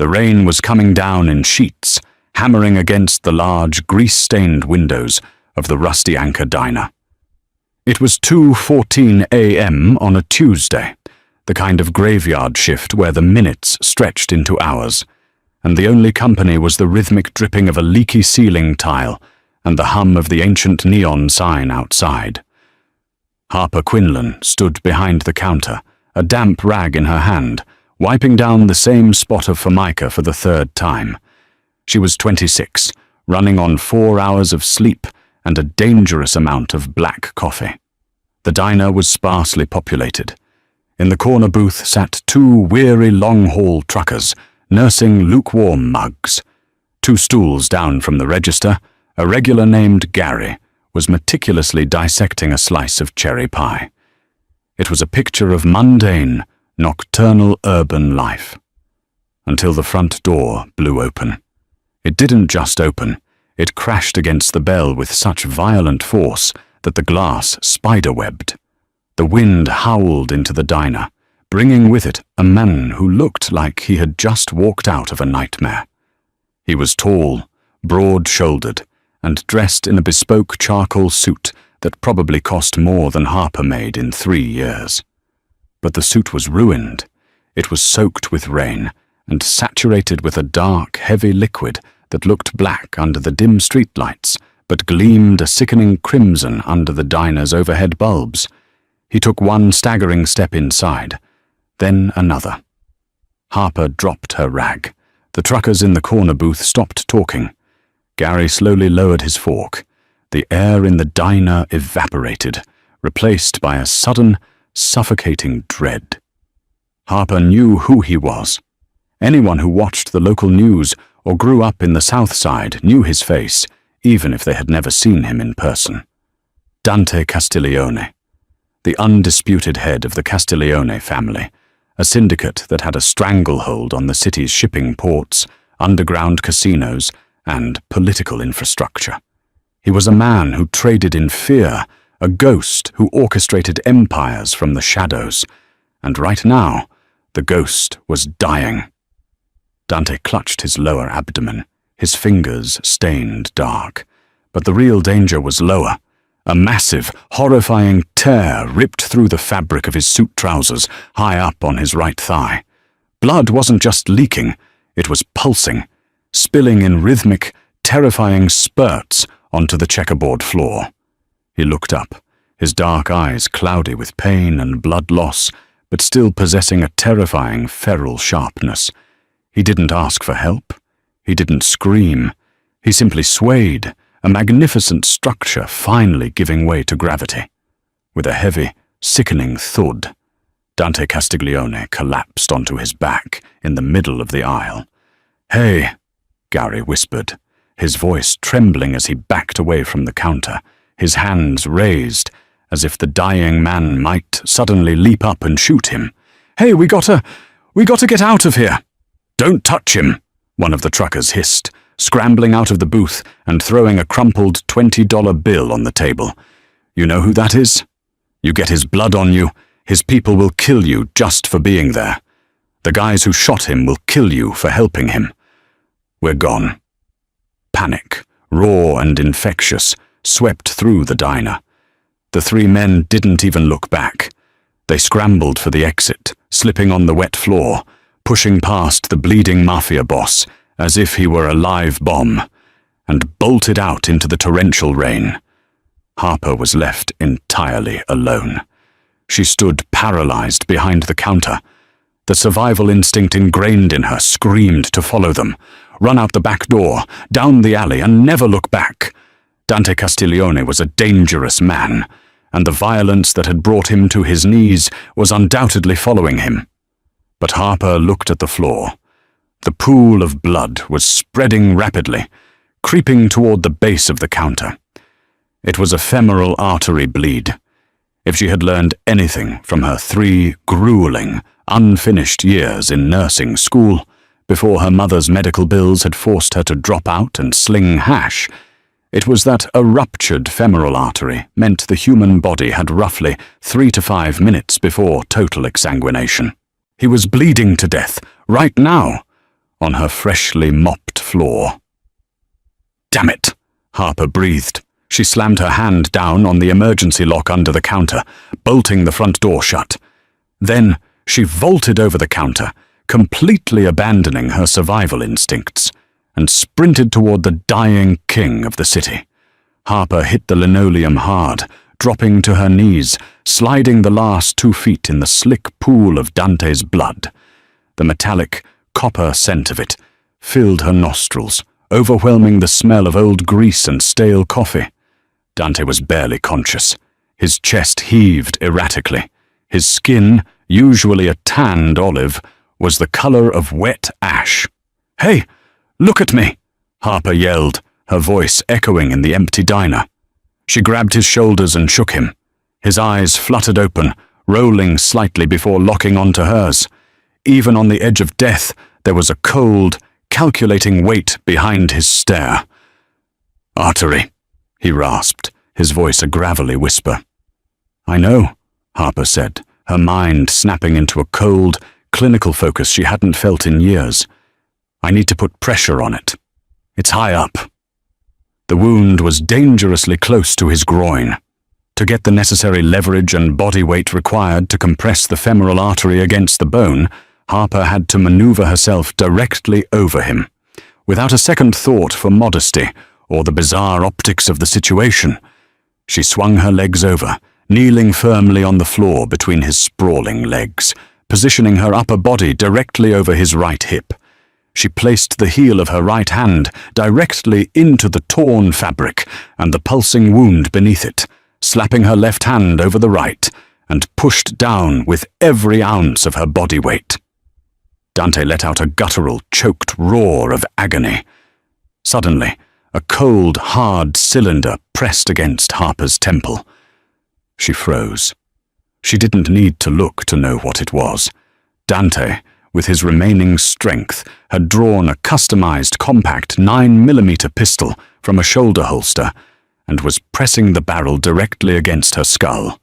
The rain was coming down in sheets, hammering against the large, grease-stained windows of the Rusty Anchor diner. It was 2:14 a.m. on a Tuesday, the kind of graveyard shift where the minutes stretched into hours, and the only company was the rhythmic dripping of a leaky ceiling tile and the hum of the ancient neon sign outside. Harper Quinlan stood behind the counter, a damp rag in her hand, wiping down the same spot of formica for the third time. She was 26, running on 4 hours of sleep and a dangerous amount of black coffee. The diner was sparsely populated. In the corner booth sat 2 weary long-haul truckers, nursing lukewarm mugs. 2 stools down from the register, a regular named Gary was meticulously dissecting a slice of cherry pie. It was a picture of mundane, nocturnal urban life. Until the front door blew open. It didn't just open, it crashed against the bell with such violent force that the glass spiderwebbed. The wind howled into the diner, bringing with it a man who looked like he had just walked out of a nightmare. He was tall, broad-shouldered, and dressed in a bespoke charcoal suit that probably cost more than Harper made in 3 years. But the suit was ruined. It was soaked with rain and saturated with a dark, heavy liquid that looked black under the dim streetlights, but gleamed a sickening crimson under the diner's overhead bulbs. He took 1 staggering step inside, then another. Harper dropped her rag. The truckers in the corner booth stopped talking. Gary slowly lowered his fork. The air in the diner evaporated, replaced by a sudden, suffocating dread. Harper knew who he was. Anyone who watched the local news or grew up in the South Side knew his face, even if they had never seen him in person. Dante Castiglione, the undisputed head of the Castiglione family, a syndicate that had a stranglehold on the city's shipping ports, underground casinos, and political infrastructure. He was a man who traded in fear, a ghost who orchestrated empires from the shadows, and right now, the ghost was dying. Dante clutched his lower abdomen, his fingers stained dark, but the real danger was lower. A massive, horrifying tear ripped through the fabric of his suit trousers, high up on his right thigh. Blood wasn't just leaking, it was pulsing, spilling in rhythmic, terrifying spurts onto the checkerboard floor. He looked up, his dark eyes cloudy with pain and blood loss, but still possessing a terrifying feral sharpness. He didn't ask for help. He didn't scream. He simply swayed, a magnificent structure finally giving way to gravity. With a heavy, sickening thud, Dante Castiglione collapsed onto his back in the middle of the aisle. "Hey," Gary whispered, his voice trembling as he backed away from the counter, his hands raised, as if the dying man might suddenly leap up and shoot him. "Hey, we gotta get out of here." "Don't touch him," one of the truckers hissed, scrambling out of the booth and throwing a crumpled $20 bill on the table. "You know who that is? You get his blood on you, his people will kill you just for being there. The guys who shot him will kill you for helping him. We're gone." Panic, raw and infectious, swept through the diner. The 3 men didn't even look back. They scrambled for the exit, slipping on the wet floor, pushing past the bleeding mafia boss as if he were a live bomb, and bolted out into the torrential rain. Harper was left entirely alone. She stood paralyzed behind the counter. The survival instinct ingrained in her screamed to follow them, run out the back door, down the alley, and never look back. Dante Castiglione was a dangerous man, and the violence that had brought him to his knees was undoubtedly following him. But Harper looked at the floor. The pool of blood was spreading rapidly, creeping toward the base of the counter. It was a femoral artery bleed. If she had learned anything from her 3 grueling, unfinished years in nursing school, before her mother's medical bills had forced her to drop out and sling hash, it was that a ruptured femoral artery meant the human body had roughly 3 to 5 minutes before total exsanguination. He was bleeding to death, right now. on her freshly mopped floor. "Damn it," Harper breathed. She slammed her hand down on the emergency lock under the counter, bolting the front door shut. Then she vaulted over the counter, completely abandoning her survival instincts, and sprinted toward the dying king of the city. Harper hit the linoleum hard, dropping to her knees, sliding the last 2 feet in the slick pool of Dante's blood. The metallic, copper scent of it filled her nostrils, overwhelming the smell of old grease and stale coffee. Dante was barely conscious. His chest heaved erratically. His skin, usually a tanned olive, was the color of wet ash. "Hey, look at me!" Harper yelled, her voice echoing in the empty diner. She grabbed his shoulders and shook him. His eyes fluttered open, rolling slightly before locking onto hers. Even on the edge of death, there was a cold, calculating weight behind his stare. "Artery," he rasped, his voice a gravelly whisper. "I know," Harper said, her mind snapping into a cold, clinical focus she hadn't felt in years. "I need to put pressure on it. It's high up." The wound was dangerously close to his groin. To get the necessary leverage and body weight required to compress the femoral artery against the bone, Harper had to maneuver herself directly over him. Without a second thought for modesty or the bizarre optics of the situation, she swung her legs over, kneeling firmly on the floor between his sprawling legs, positioning her upper body directly over his right hip. She placed the heel of her right hand directly into the torn fabric and the pulsing wound beneath it, slapping her left hand over the right, and pushed down with every ounce of her body weight. Dante let out a guttural, choked roar of agony. Suddenly, a cold, hard cylinder pressed against Harper's temple. She froze. She didn't need to look to know what it was. Dante, with his remaining strength, had drawn a customized compact 9mm pistol from a shoulder holster and was pressing the barrel directly against her skull.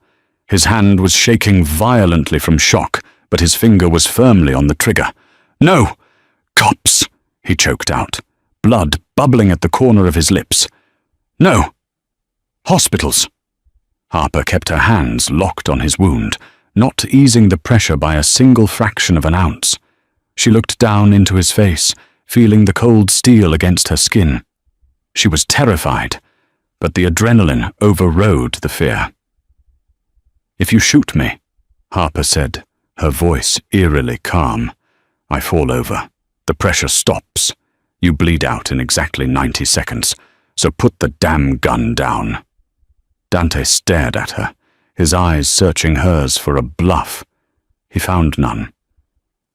His hand was shaking violently from shock, but his finger was firmly on the trigger. "No! Cops!" he choked out, blood bubbling at the corner of his lips. "No! Hospitals!" Harper kept her hands locked on his wound, not easing the pressure by a single fraction of an ounce. She looked down into his face, feeling the cold steel against her skin. She was terrified, but the adrenaline overrode the fear. "If you shoot me," Harper said, her voice eerily calm, "I fall over. The pressure stops. You bleed out in exactly 90 seconds, so put the damn gun down." Dante stared at her, his eyes searching hers for a bluff. He found none.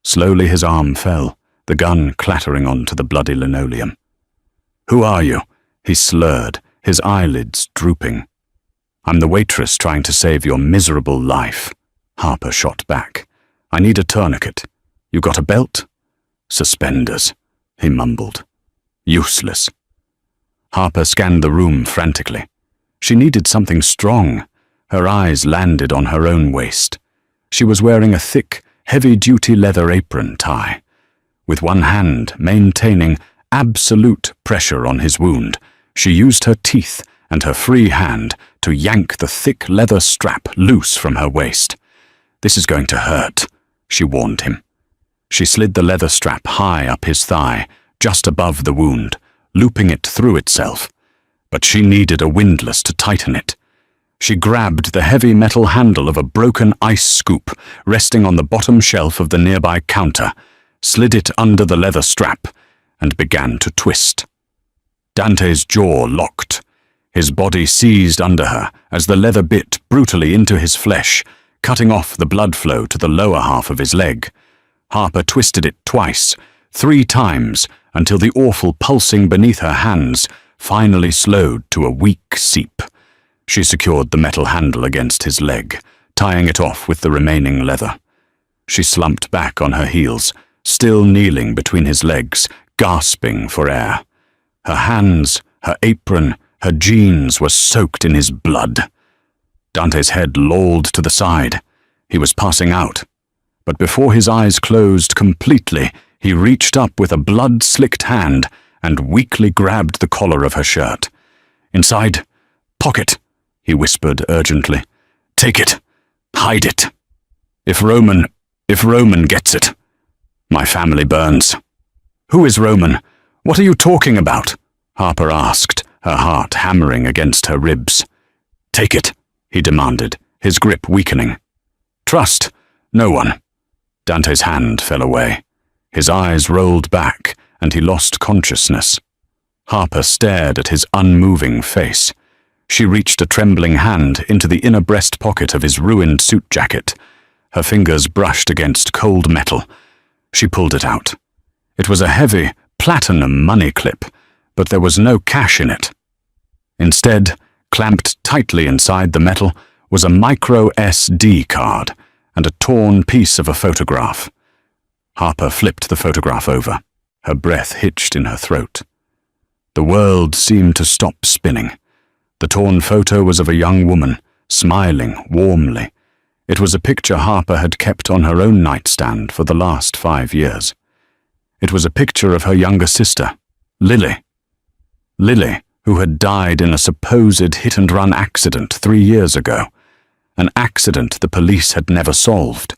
Slowly his arm fell, the gun clattering onto the bloody linoleum. "Who are you?" he slurred, his eyelids drooping. "I'm the waitress trying to save your miserable life," Harper shot back. "I need a tourniquet. You got a belt?" "Suspenders," he mumbled. "Useless." Harper scanned the room frantically. She needed something strong. Her eyes landed on her own waist. She was wearing a thick, heavy-duty leather apron tie. With one hand maintaining absolute pressure on his wound, she used her teeth and her free hand to yank the thick leather strap loose from her waist. "This is going to hurt," she warned him. She slid the leather strap high up his thigh, just above the wound, looping it through itself. But she needed a windlass to tighten it. She grabbed the heavy metal handle of a broken ice scoop resting on the bottom shelf of the nearby counter, slid it under the leather strap, and began to twist. Dante's jaw locked. His body seized under her as the leather bit brutally into his flesh, cutting off the blood flow to the lower half of his leg. Harper twisted it twice, 3 times, until the awful pulsing beneath her hands finally slowed to a weak seep. She secured the metal handle against his leg, tying it off with the remaining leather. She slumped back on her heels, still kneeling between his legs, gasping for air. Her hands, her apron, her jeans were soaked in his blood. Dante's head lolled to the side. He was passing out. But before his eyes closed completely, He reached up with a blood-slicked hand and weakly grabbed the collar of her shirt. "Inside. Pocket," he whispered urgently. "Take it. Hide it. If Roman gets it, my family burns." "Who is Roman? What are you talking about?" Harper asked, her heart hammering against her ribs. "Take it," he demanded, his grip weakening. "Trust no one." Dante's hand fell away. His eyes rolled back, and he lost consciousness. Harper stared at his unmoving face. She reached a trembling hand into the inner breast pocket of his ruined suit jacket. Her fingers brushed against cold metal. She pulled it out. It was a heavy, platinum money clip, but there was no cash in it. Instead, clamped tightly inside the metal, was a micro SD card and a torn piece of a photograph. Harper flipped the photograph over. Her breath hitched in her throat. The world seemed to stop spinning. The torn photo was of a young woman, smiling warmly. It was a picture Harper had kept on her own nightstand for the last 5 years. It was a picture of her younger sister, Lily. Lily, who had died in a supposed hit-and-run accident 3 years ago. An accident the police had never solved.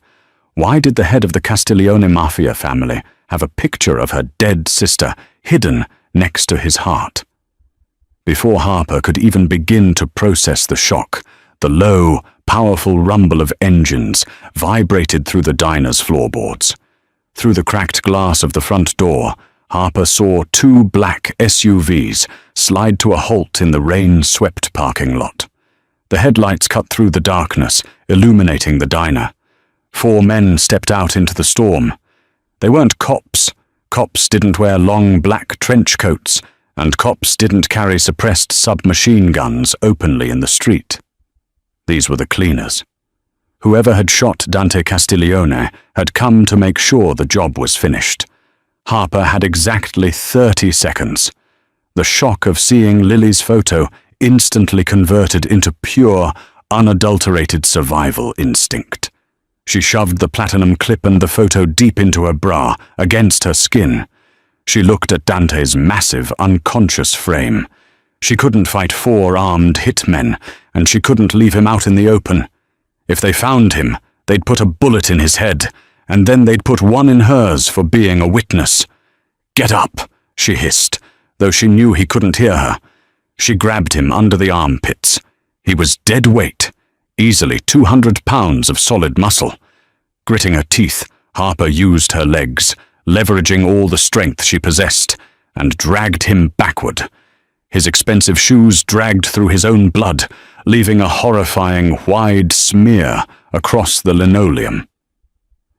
Why did the head of the Castiglione Mafia family have a picture of her dead sister hidden next to his heart? Before Harper could even begin to process the shock, the low, powerful rumble of engines vibrated through the diner's floorboards. Through the cracked glass of the front door, Harper saw 2 black SUVs slide to a halt in the rain-swept parking lot. The headlights cut through the darkness, illuminating the diner. 4 men stepped out into the storm. They weren't cops. Cops didn't wear long black trench coats, and cops didn't carry suppressed submachine guns openly in the street. These were the cleaners. Whoever had shot Dante Castiglione had come to make sure the job was finished. Harper had exactly 30 seconds. The shock of seeing Lily's photo instantly converted into pure, unadulterated survival instinct. She shoved the platinum clip and the photo deep into her bra, against her skin. She looked at Dante's massive, unconscious frame. She couldn't fight 4 armed hitmen, and she couldn't leave him out in the open. If they found him, they'd put a bullet in his head, and then they'd put one in hers for being a witness. "Get up," she hissed, though she knew he couldn't hear her. She grabbed him under the armpits. He was dead weight, easily 200 pounds of solid muscle. Gritting her teeth, Harper used her legs, leveraging all the strength she possessed, and dragged him backward. His expensive shoes dragged through his own blood, leaving a horrifying, wide smear across the linoleum.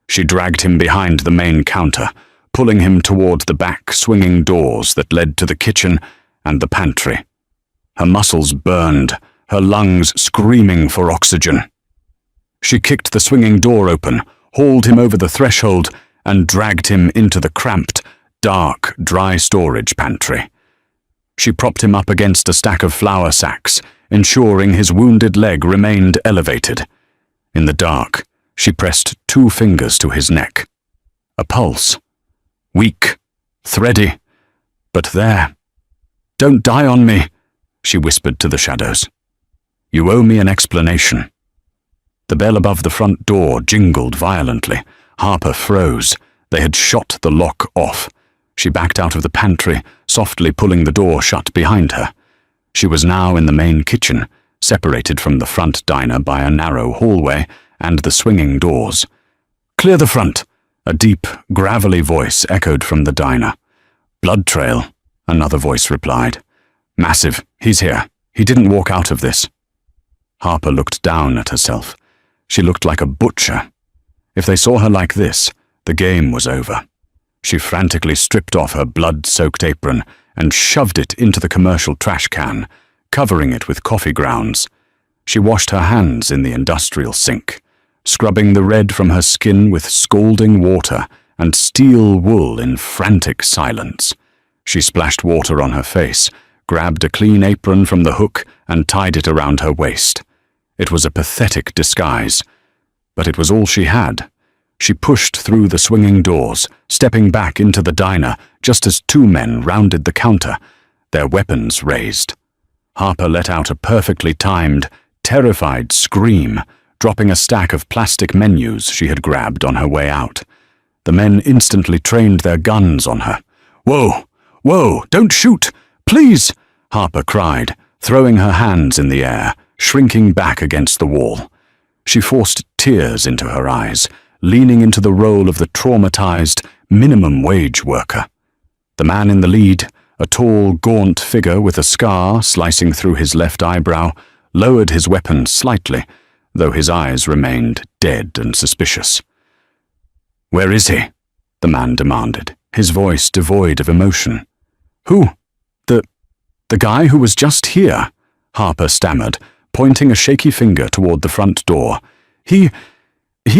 She dragged him behind the main counter, pulling him toward the back swinging doors that led to the kitchen and the pantry. Her muscles burned, her lungs screaming for oxygen. She kicked the swinging door open, hauled him over the threshold, and dragged him into the cramped, dark, dry storage pantry. She propped him up against a stack of flour sacks, ensuring his wounded leg remained elevated. In the dark, she pressed 2 fingers to his neck. A pulse. Weak, thready, but there. "Don't die on me," she whispered to the shadows. "You owe me an explanation." The bell above the front door jingled violently. Harper froze. They had shot the lock off. She backed out of the pantry, softly pulling the door shut behind her. She was now in the main kitchen, separated from the front diner by a narrow hallway and the swinging doors. "Clear the front," a deep, gravelly voice echoed from the diner. "Blood trail," another voice replied. "Massive. He's here. He didn't walk out of this." Harper looked down at herself. She looked like a butcher. If they saw her like this, the game was over. She frantically stripped off her blood-soaked apron and shoved it into the commercial trash can, covering it with coffee grounds. She washed her hands in the industrial sink, scrubbing the red from her skin with scalding water and steel wool in frantic silence. She splashed water on her face, grabbed a clean apron from the hook and tied it around her waist. It was a pathetic disguise, but it was all she had. She pushed through the swinging doors, stepping back into the diner just as two men rounded the counter, their weapons raised. Harper let out a perfectly timed, terrified scream, dropping a stack of plastic menus she had grabbed on her way out. The men instantly trained their guns on her. "Whoa! Whoa! Don't shoot! Please!" Harper cried, throwing her hands in the air, shrinking back against the wall. She forced tears into her eyes, leaning into the role of the traumatized, minimum-wage worker. The man in the lead, a tall, gaunt figure with a scar slicing through his left eyebrow, lowered his weapon slightly, though his eyes remained dead and suspicious. "Where is he?" the man demanded, his voice devoid of emotion. "Who? The guy who was just here," Harper stammered, pointing a shaky finger toward the front door. He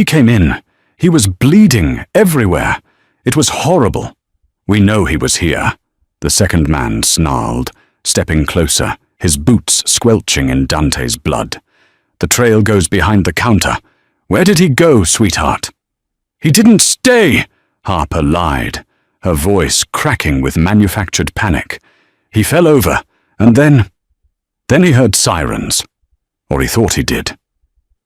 came in. He was bleeding everywhere. It was horrible." "We know he was here," the second man snarled, stepping closer, his boots squelching in Dante's blood. "The trail goes behind the counter. Where did he go, sweetheart?" "He didn't stay," Harper lied, her voice cracking with manufactured panic. "He fell over, and then he heard sirens. Or he thought he did.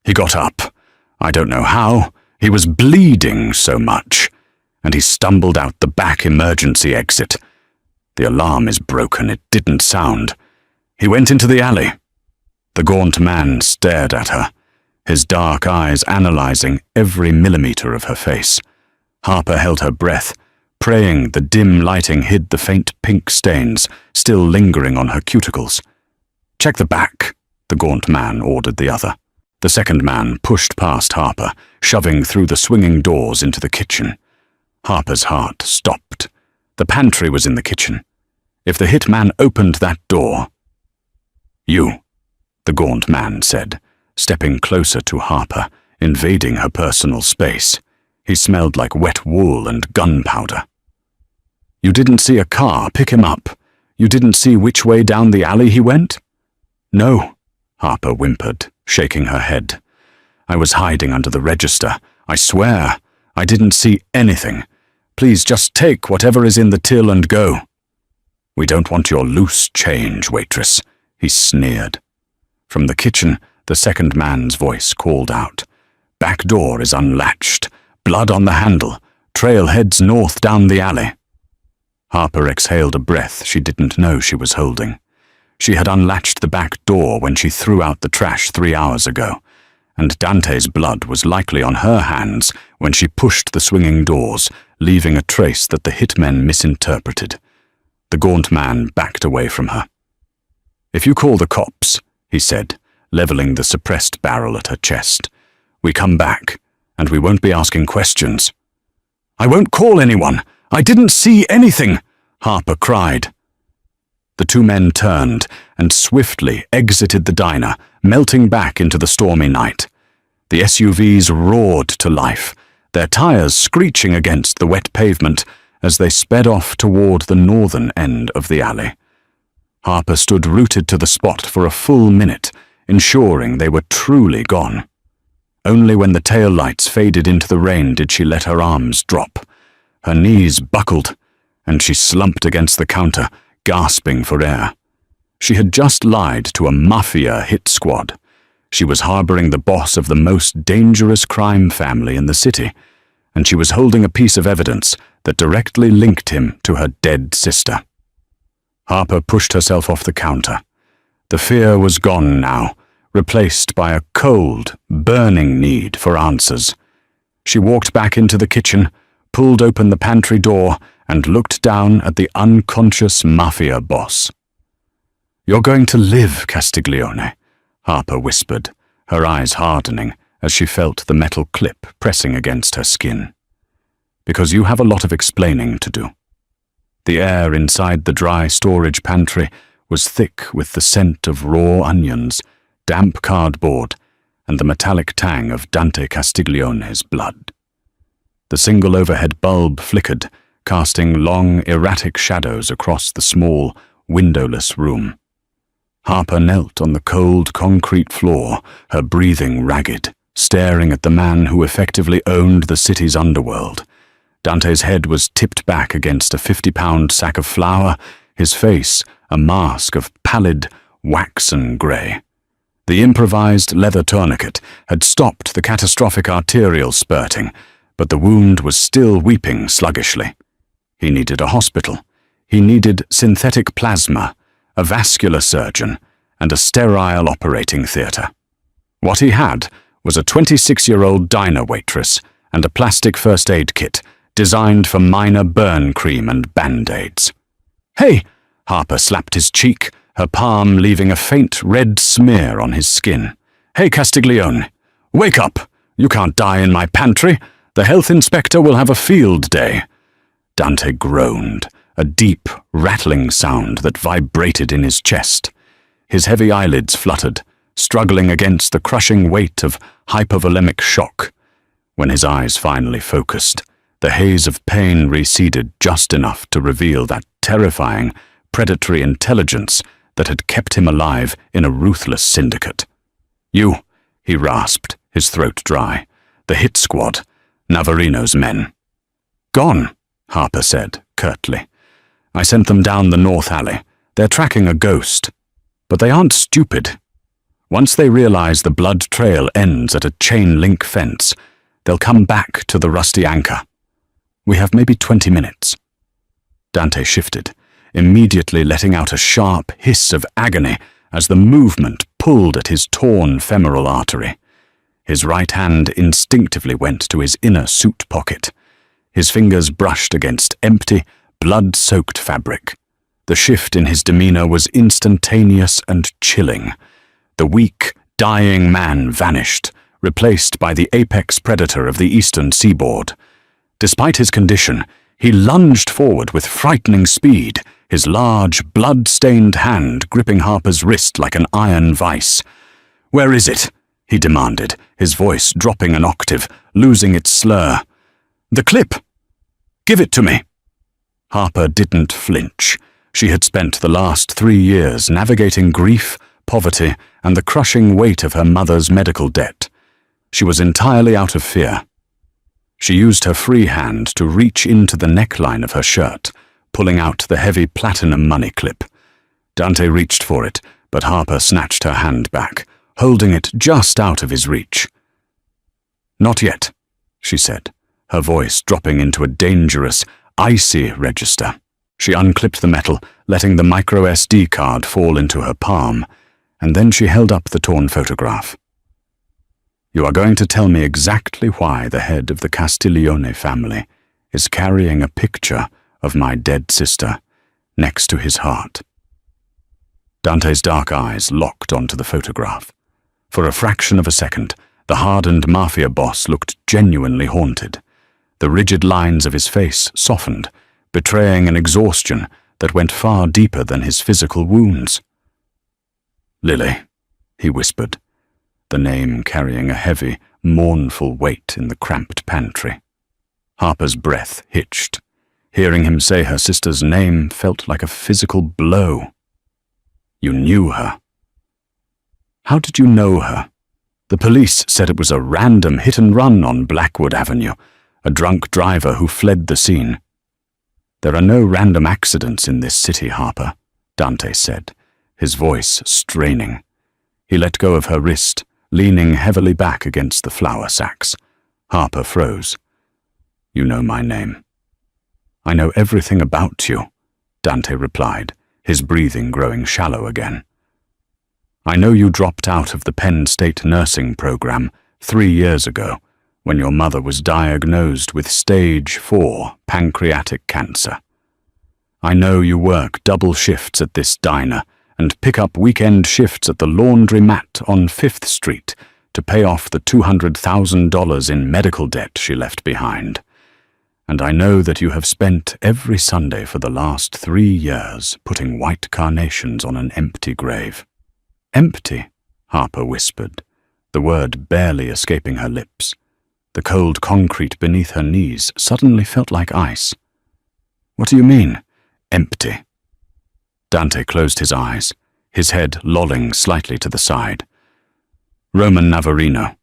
He got up. I don't know how. He was bleeding so much. And he stumbled out the back emergency exit. The alarm is broken. It didn't sound. He went into the alley." The gaunt man stared at her, his dark eyes analyzing every millimeter of her face. Harper held her breath, praying the dim lighting hid the faint pink stains still lingering on her cuticles. "Check the back," the gaunt man ordered the other. The second man pushed past Harper, shoving through the swinging doors into the kitchen. Harper's heart stopped. The pantry was in the kitchen. If the hitman opened that door— "You," the gaunt man said, stepping closer to Harper, invading her personal space. He smelled like wet wool and gunpowder. "You didn't see a car pick him up? You didn't see which way down the alley he went?" "No," Harper whimpered, shaking her head. "I was hiding under the register. I swear, I didn't see anything. Please just take whatever is in the till and go." "We don't want your loose change, waitress," he sneered. From the kitchen, the second man's voice called out. "Back door is unlatched. Blood on the handle. Trail heads north down the alley." Harper exhaled a breath she didn't know she was holding. She had unlatched the back door when she threw out the trash 3 hours ago, and Dante's blood was likely on her hands when she pushed the swinging doors, leaving a trace that the hitmen misinterpreted. The gaunt man backed away from her. "If you call the cops," he said, leveling the suppressed barrel at her chest, "we come back, and we won't be asking questions." "I won't call anyone. I didn't see anything," Harper cried. The two men turned and swiftly exited the diner, melting back into the stormy night. The SUVs roared to life, their tires screeching against the wet pavement as they sped off toward the northern end of the alley. Harper stood rooted to the spot for a full minute, ensuring they were truly gone. Only when the taillights faded into the rain did she let her arms drop. Her knees buckled, and she slumped against the counter, gasping for air. She had just lied to a mafia hit squad. She was harboring the boss of the most dangerous crime family in the city, and she was holding a piece of evidence that directly linked him to her dead sister. Harper pushed herself off the counter. The fear was gone now, replaced by a cold, burning need for answers. She walked back into the kitchen, pulled open the pantry door, and looked down at the unconscious mafia boss. "You're going to live, Castiglione," Harper whispered, her eyes hardening as she felt the metal clip pressing against her skin. "Because you have a lot of explaining to do." The air inside the dry storage pantry was thick with the scent of raw onions, damp cardboard, and the metallic tang of Dante Castiglione's blood. The single overhead bulb flickered, casting long, erratic shadows across the small, windowless room. Harper knelt on the cold concrete floor, her breathing ragged, staring at the man who effectively owned the city's underworld. Dante's head was tipped back against a 50-pound sack of flour, his face a mask of pallid, waxen grey. The improvised leather tourniquet had stopped the catastrophic arterial spurting, but the wound was still weeping sluggishly. He needed a hospital. He needed synthetic plasma, a vascular surgeon, and a sterile operating theatre. What he had was a 26-year-old diner waitress and a plastic first aid kit designed for minor burn cream and band-aids. "Hey!" Harper slapped his cheek, her palm leaving a faint red smear on his skin. "Hey, Castiglione! Wake up! You can't die in my pantry! The health inspector will have a field day!" Dante groaned, a deep, rattling sound that vibrated in his chest. His heavy eyelids fluttered, struggling against the crushing weight of hypovolemic shock. When his eyes finally focused, the haze of pain receded just enough to reveal that terrifying, predatory intelligence that had kept him alive in a ruthless syndicate. "You," he rasped, his throat dry. "The hit squad, Navarino's men." "Gone," Harper said, curtly. "I sent them down the north alley. They're tracking a ghost. But they aren't stupid. Once they realize the blood trail ends at a chain-link fence, they'll come back to the rusty anchor. We have maybe 20 minutes. Dante shifted, immediately letting out a sharp hiss of agony as the movement pulled at his torn femoral artery. His right hand instinctively went to his inner suit pocket. His fingers brushed against empty, blood-soaked fabric. The shift in his demeanor was instantaneous and chilling. The weak, dying man vanished, replaced by the apex predator of the eastern seaboard. Despite his condition, he lunged forward with frightening speed, his large, blood-stained hand gripping Harper's wrist like an iron vice. "Where is it?" he demanded, his voice dropping an octave, losing its slur. "The clip! Give it to me!" Harper didn't flinch. She had spent the last 3 years navigating grief, poverty, and the crushing weight of her mother's medical debt. She was entirely out of fear. She used her free hand to reach into the neckline of her shirt, pulling out the heavy platinum money clip. Dante reached for it, but Harper snatched her hand back, holding it just out of his reach. "Not yet," she said, her voice dropping into a dangerous, icy register. She unclipped the metal, letting the micro SD card fall into her palm, and then she held up the torn photograph. "You are going to tell me exactly why the head of the Castiglione family is carrying a picture of my dead sister next to his heart." Dante's dark eyes locked onto the photograph. For a fraction of a second, the hardened mafia boss looked genuinely haunted. The rigid lines of his face softened, betraying an exhaustion that went far deeper than his physical wounds. "Lily," he whispered, the name carrying a heavy, mournful weight in the cramped pantry. Harper's breath hitched. Hearing him say her sister's name felt like a physical blow. "You knew her." "How did you know her?" "The police said it was a random hit-and-run on Blackwood Avenue, a drunk driver who fled the scene." "There are no random accidents in this city, Harper," Dante said, his voice straining. He let go of her wrist, leaning heavily back against the flour sacks. Harper froze. "You know my name." "I know everything about you," Dante replied, his breathing growing shallow again. "I know you dropped out of the Penn State nursing program 3 years ago, when your mother was diagnosed with stage 4 pancreatic cancer. I know you work double shifts at this diner and pick up weekend shifts at the laundromat on 5th Street to pay off the $200,000 in medical debt she left behind. And I know that you have spent every Sunday for the last 3 years putting white carnations on an empty grave." "Empty," Harper whispered, the word barely escaping her lips. The cold concrete beneath her knees suddenly felt like ice. "What do you mean, empty?" Dante closed his eyes, his head lolling slightly to the side. "Roman Navarino.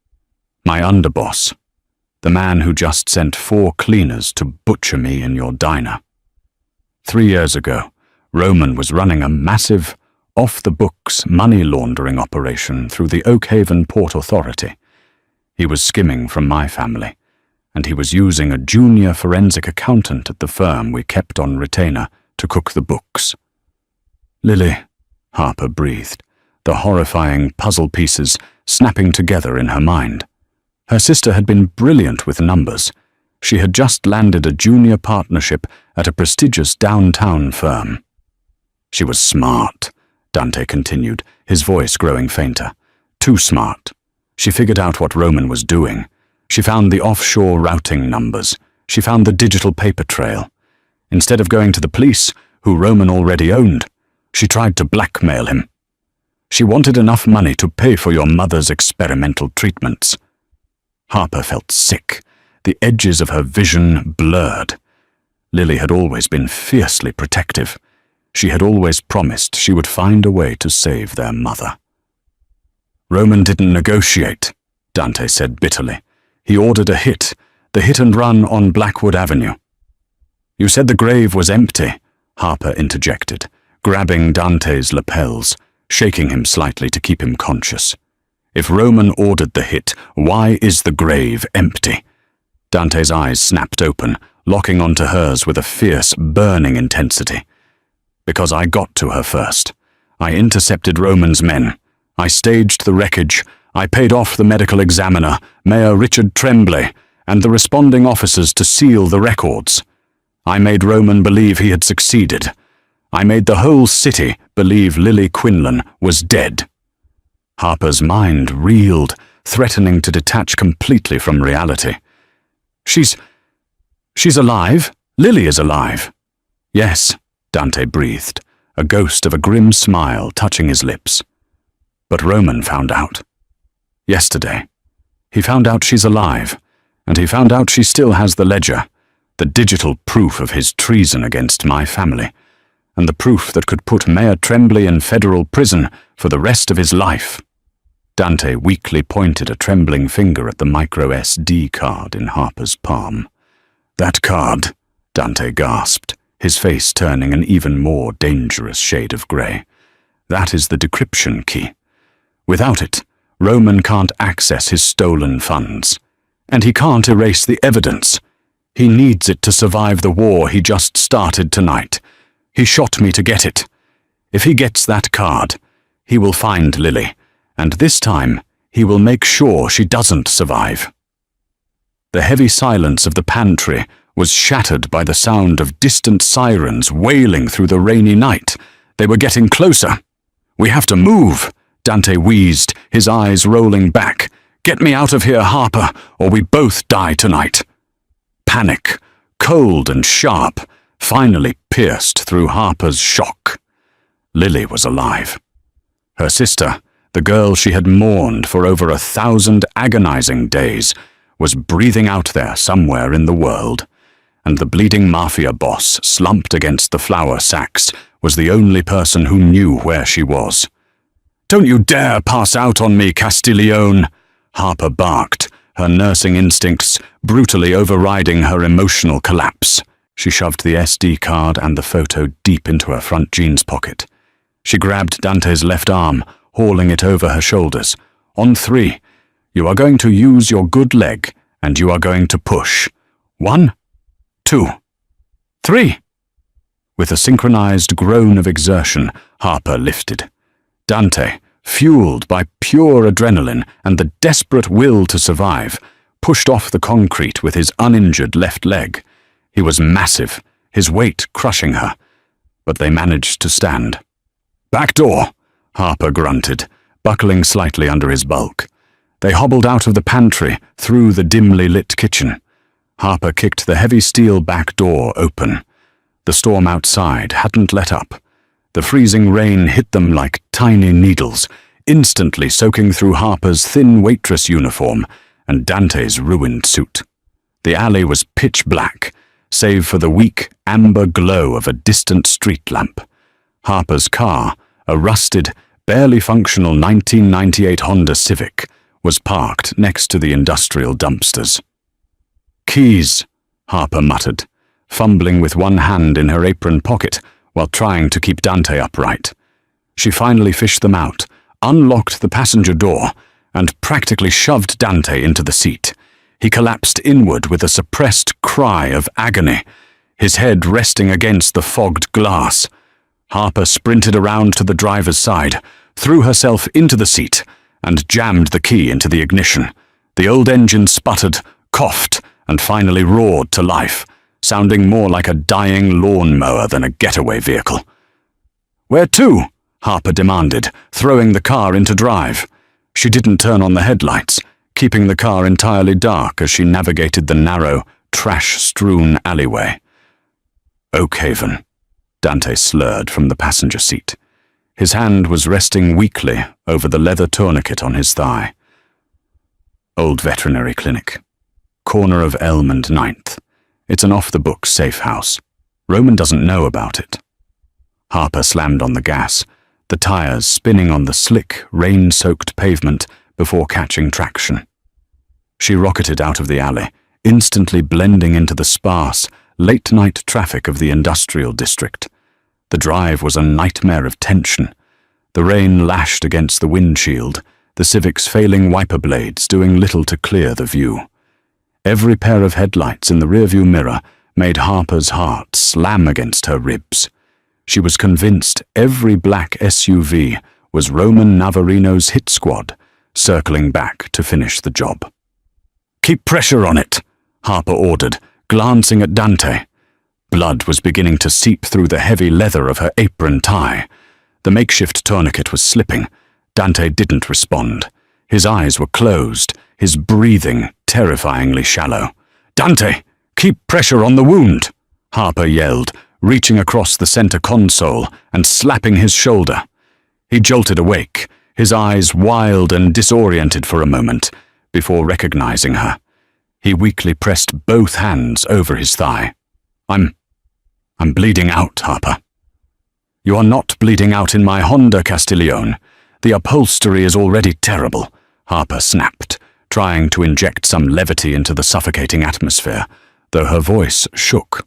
My underboss. The man who just sent 4 cleaners to butcher me in your diner. 3 years ago, Roman was running a massive, off-the-books money laundering operation through the Oakhaven Port Authority. He was skimming from my family, and he was using a junior forensic accountant at the firm we kept on retainer to cook the books. "Lily," Harper breathed, the horrifying puzzle pieces snapping together in her mind. Her sister had been brilliant with numbers. She had just landed a junior partnership at a prestigious downtown firm. "She was smart," Dante continued, his voice growing fainter. "Too smart. She figured out what Roman was doing. She found the offshore routing numbers. She found the digital paper trail. Instead of going to the police, who Roman already owned, she tried to blackmail him. She wanted enough money to pay for your mother's experimental treatments." Harper felt sick, the edges of her vision blurred. Lily had always been fiercely protective. She had always promised she would find a way to save their mother. "Roman didn't negotiate," Dante said bitterly. "He ordered a hit, the hit and run on Blackwood Avenue." "You said the grave was empty," Harper interjected, grabbing Dante's lapels, shaking him slightly to keep him conscious. "If Roman ordered the hit, why is the grave empty?" Dante's eyes snapped open, locking onto hers with a fierce, burning intensity. "Because I got to her first. I intercepted Roman's men. I staged the wreckage. I paid off the medical examiner, Mayor Richard Tremblay, and the responding officers to seal the records. I made Roman believe he had succeeded. I made the whole city believe Lily Quinlan was dead." Harper's mind reeled, threatening to detach completely from reality. She's alive? Lily is alive." "Yes," Dante breathed, a ghost of a grim smile touching his lips. "But Roman found out. Yesterday. He found out she's alive, and he found out she still has the ledger, the digital proof of his treason against my family, and the proof that could put Mayor Tremblay in federal prison for the rest of his life." Dante weakly pointed a trembling finger at the micro SD card in Harper's palm. "That card," Dante gasped, his face turning an even more dangerous shade of grey. "That is the decryption key. Without it, Roman can't access his stolen funds. And he can't erase the evidence. He needs it to survive the war he just started tonight. He shot me to get it. If he gets that card, he will find Lily, and this time he will make sure she doesn't survive." The heavy silence of the pantry was shattered by the sound of distant sirens wailing through the rainy night. They were getting closer. "We have to move," Dante wheezed, his eyes rolling back. "Get me out of here, Harper, or we both die tonight." Panic, cold and sharp, finally pierced through Harper's shock. Lily was alive. Her sister, the girl she had mourned for over 1,000 agonizing days, was breathing out there somewhere in the world, and the bleeding mafia boss slumped against the flour sacks was the only person who knew where she was. "Don't you dare pass out on me, Castiglione!" Harper barked, her nursing instincts brutally overriding her emotional collapse. She shoved the SD card and the photo deep into her front jeans pocket. She grabbed Dante's left arm, hauling it over her shoulders. "On 3, you are going to use your good leg, and you are going to push. 1, 2, 3. With a synchronized groan of exertion, Harper lifted. Dante, fueled by pure adrenaline and the desperate will to survive, pushed off the concrete with his uninjured left leg. He was massive, his weight crushing her, but they managed to stand. "Back door," Harper grunted, buckling slightly under his bulk. They hobbled out of the pantry, through the dimly lit kitchen. Harper kicked the heavy steel back door open. The storm outside hadn't let up. The freezing rain hit them like tiny needles, instantly soaking through Harper's thin waitress uniform and Dante's ruined suit. The alley was pitch black, save for the weak, amber glow of a distant street lamp. Harper's car, a rusted, barely functional 1998 Honda Civic, was parked next to the industrial dumpsters. "Keys," Harper muttered, fumbling with one hand in her apron pocket while trying to keep Dante upright. She finally fished them out, unlocked the passenger door, and practically shoved Dante into the seat. He collapsed inward with a suppressed cry of agony, his head resting against the fogged glass. Harper sprinted around to the driver's side, threw herself into the seat, and jammed the key into the ignition. The old engine sputtered, coughed, and finally roared to life, sounding more like a dying lawnmower than a getaway vehicle. "Where to?" Harper demanded, throwing the car into drive. She didn't turn on the headlights, keeping the car entirely dark as she navigated the narrow, trash-strewn alleyway. "Oakhaven," Dante slurred from the passenger seat. His hand was resting weakly over the leather tourniquet on his thigh. "Old veterinary clinic. Corner of Elm and Ninth. It's an off-the-books safe house. Roman doesn't know about it." Harper slammed on the gas, the tires spinning on the slick, rain-soaked pavement before catching traction. She rocketed out of the alley, instantly blending into the sparse, late-night traffic of the industrial district. The drive was a nightmare of tension. The rain lashed against the windshield, the Civic's failing wiper blades doing little to clear the view. Every pair of headlights in the rearview mirror made Harper's heart slam against her ribs. She was convinced every black SUV was Roman Navarino's hit squad, circling back to finish the job. "Keep pressure on it," Harper ordered, glancing at Dante. Blood was beginning to seep through the heavy leather of her apron tie. The makeshift tourniquet was slipping. Dante didn't respond. His eyes were closed, his breathing terrifyingly shallow. "Dante, keep pressure on the wound," Harper yelled, reaching across the center console and slapping his shoulder. He jolted awake, his eyes wild and disoriented for a moment, before recognizing her. He weakly pressed both hands over his thigh. I'm bleeding out, Harper." "You are not bleeding out in my Honda Castiglione. The upholstery is already terrible," Harper snapped, trying to inject some levity into the suffocating atmosphere, though her voice shook.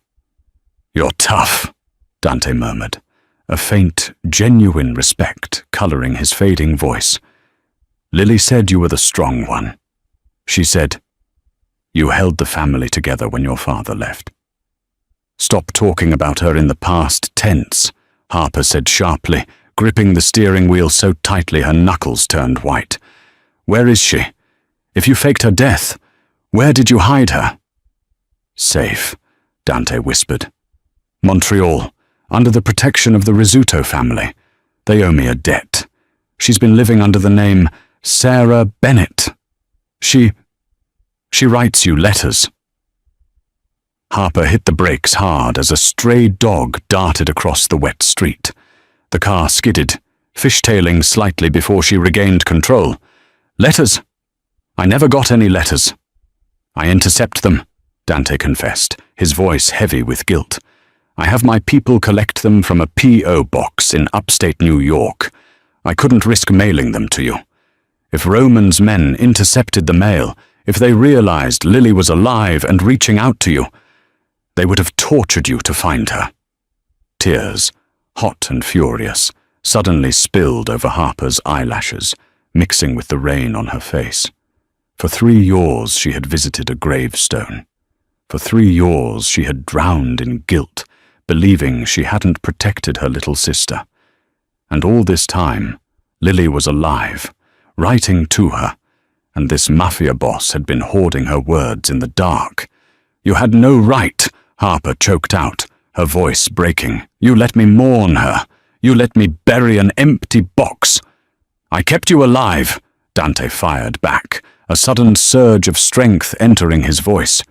"You're tough," Dante murmured, a faint, genuine respect coloring his fading voice. "Lily said you were the strong one. She said, you held the family together when your father left." "Stop talking about her in the past tense," Harper said sharply, gripping the steering wheel so tightly her knuckles turned white. "Where is she? If you faked her death, where did you hide her?" "Safe," Dante whispered. "Montreal, under the protection of the Rizzuto family. They owe me a debt. She's been living under the name Sarah Bennett. She writes you letters." Harper hit the brakes hard as a stray dog darted across the wet street. The car skidded, fishtailing slightly before she regained control. "Letters? I never got any letters." "I intercept them," Dante confessed, his voice heavy with guilt. "I have my people collect them from a P.O. box in upstate New York. I couldn't risk mailing them to you. If Roman's men intercepted the mail, if they realized Lily was alive and reaching out to you, they would have tortured you to find her." Tears, hot and furious, suddenly spilled over Harper's eyelashes, mixing with the rain on her face. For 3 years she had visited a gravestone. For 3 years she had drowned in guilt, believing she hadn't protected her little sister. And all this time, Lily was alive, writing to her, and this mafia boss had been hoarding her words in the dark. "You had no right," Harper choked out, her voice breaking. "You let me mourn her. You let me bury an empty box." "I kept you alive," Dante fired back, a sudden surge of strength entering his voice.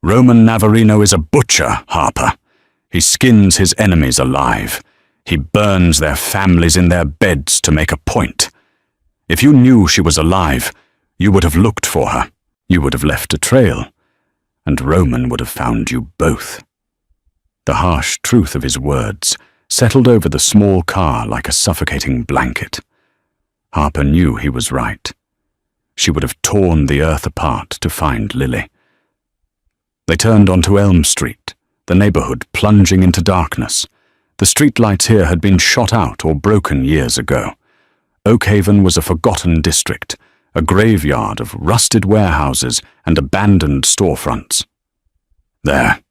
"Roman Navarino is a butcher, Harper. He skins his enemies alive. He burns their families in their beds to make a point. If you knew she was alive, you would have looked for her. You would have left a trail. And Roman would have found you both." The harsh truth of his words settled over the small car like a suffocating blanket. Harper knew he was right. She would have torn the earth apart to find Lily. They turned onto Elm Street, the neighborhood plunging into darkness. The streetlights here had been shot out or broken years ago. Oakhaven was a forgotten district, a graveyard of rusted warehouses and abandoned storefronts. There,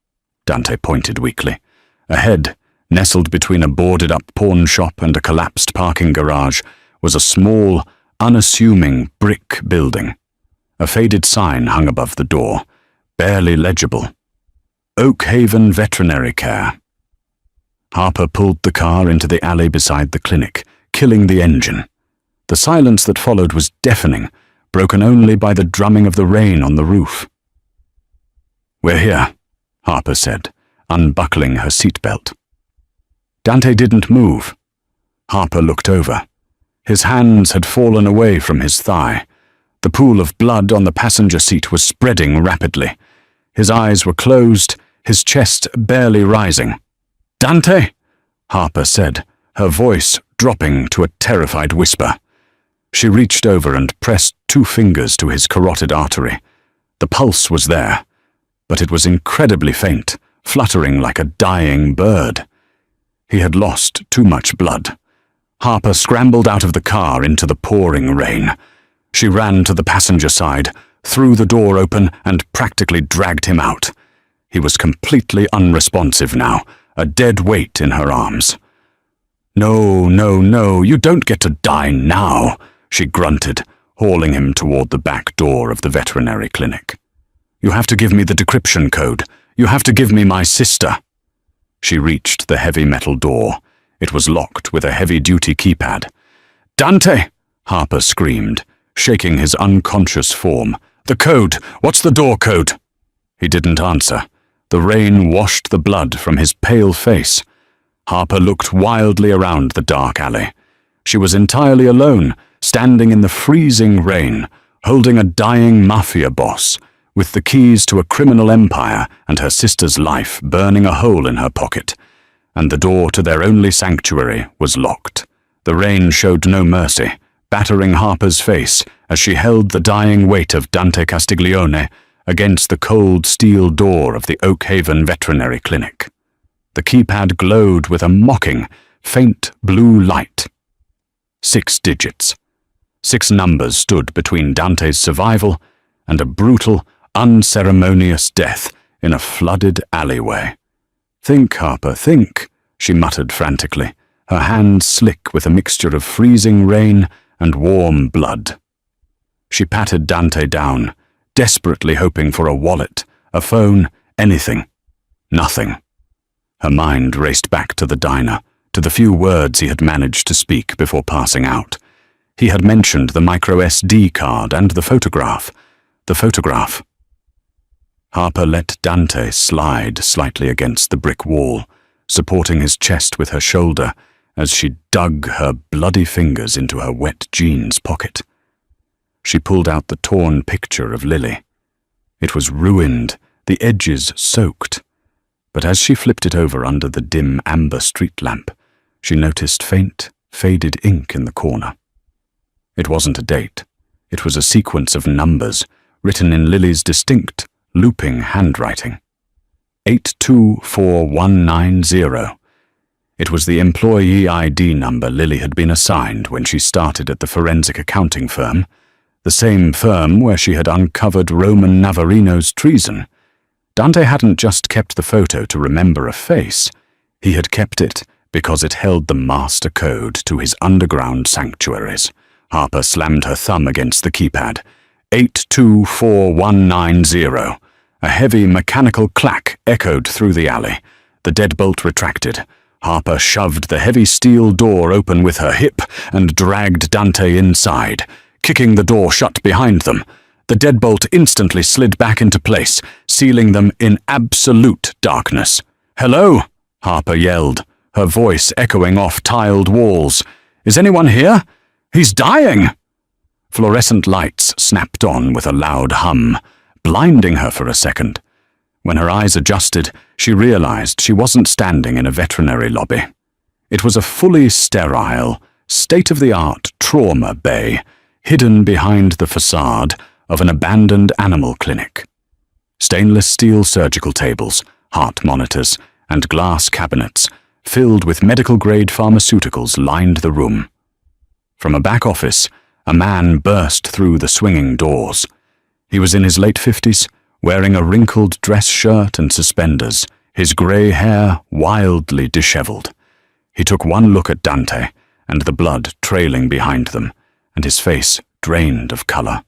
Dante pointed weakly. Ahead, nestled between a boarded-up pawn shop and a collapsed parking garage, was a small, unassuming brick building. A faded sign hung above the door, barely legible. Oakhaven Veterinary Care. Harper pulled the car into the alley beside the clinic, killing the engine. The silence that followed was deafening, broken only by the drumming of the rain on the roof. "We're here," Harper said, unbuckling her seatbelt. Dante didn't move. Harper looked over. His hands had fallen away from his thigh. The pool of blood on the passenger seat was spreading rapidly. His eyes were closed, his chest barely rising. "Dante?" Harper said, her voice dropping to a terrified whisper. She reached over and pressed 2 fingers to his carotid artery. The pulse was there, but it was incredibly faint, fluttering like a dying bird. He had lost too much blood. Harper scrambled out of the car into the pouring rain. She ran to the passenger side, threw the door open, and practically dragged him out. He was completely unresponsive now, a dead weight in her arms. "No, no, no, you don't get to die now," she grunted, hauling him toward the back door of the veterinary clinic. "You have to give me the decryption code. You have to give me my sister." She reached the heavy metal door. It was locked with a heavy-duty keypad. "Dante!" Harper screamed, shaking his unconscious form. "The code! What's the door code?" He didn't answer. The rain washed the blood from his pale face. Harper looked wildly around the dark alley. She was entirely alone, standing in the freezing rain, holding a dying mafia boss, with the keys to a criminal empire and her sister's life burning a hole in her pocket. And the door to their only sanctuary was locked. The rain showed no mercy, battering Harper's face as she held the dying weight of Dante Castiglione against the cold steel door of the Oakhaven Veterinary Clinic. The keypad glowed with a mocking, faint blue light. 6 digits. 6 numbers stood between Dante's survival and a brutal, unceremonious death in a flooded alleyway. "Think, Harper, think," she muttered frantically, her hands slick with a mixture of freezing rain and warm blood. She patted Dante down, desperately hoping for a wallet, a phone, anything. Nothing. Her mind raced back to the diner, to the few words he had managed to speak before passing out. He had mentioned the micro SD card and the photograph. The photograph. Harper let Dante slide slightly against the brick wall, supporting his chest with her shoulder as she dug her bloody fingers into her wet jeans pocket. She pulled out the torn picture of Lily. It was ruined, the edges soaked. But as she flipped it over under the dim amber street lamp, she noticed faint, faded ink in the corner. It wasn't a date. It was a sequence of numbers, written in Lily's distinct, looping handwriting. 824190. It was the employee ID number Lily had been assigned when she started at the forensic accounting firm, the same firm where she had uncovered Roman Navarino's treason. Dante hadn't just kept the photo to remember a face. He had kept it because it held the master code to his underground sanctuaries. Harper slammed her thumb against the keypad. 824190. A heavy mechanical clack echoed through the alley. The deadbolt retracted. Harper shoved the heavy steel door open with her hip and dragged Dante inside, kicking the door shut behind them. The deadbolt instantly slid back into place, sealing them in absolute darkness. "Hello?" Harper yelled, her voice echoing off tiled walls. "Is anyone here? He's dying!" Fluorescent lights snapped on with a loud hum, blinding her for a second. When her eyes adjusted, she realized she wasn't standing in a veterinary lobby. It was a fully sterile, state-of-the-art trauma bay, hidden behind the facade of an abandoned animal clinic. Stainless steel surgical tables, heart monitors, and glass cabinets filled with medical-grade pharmaceuticals lined the room. From a back office, a man burst through the swinging doors. He was in his late 50s, wearing a wrinkled dress shirt and suspenders, his grey hair wildly disheveled. He took one look at Dante and the blood trailing behind them, and his face drained of colour.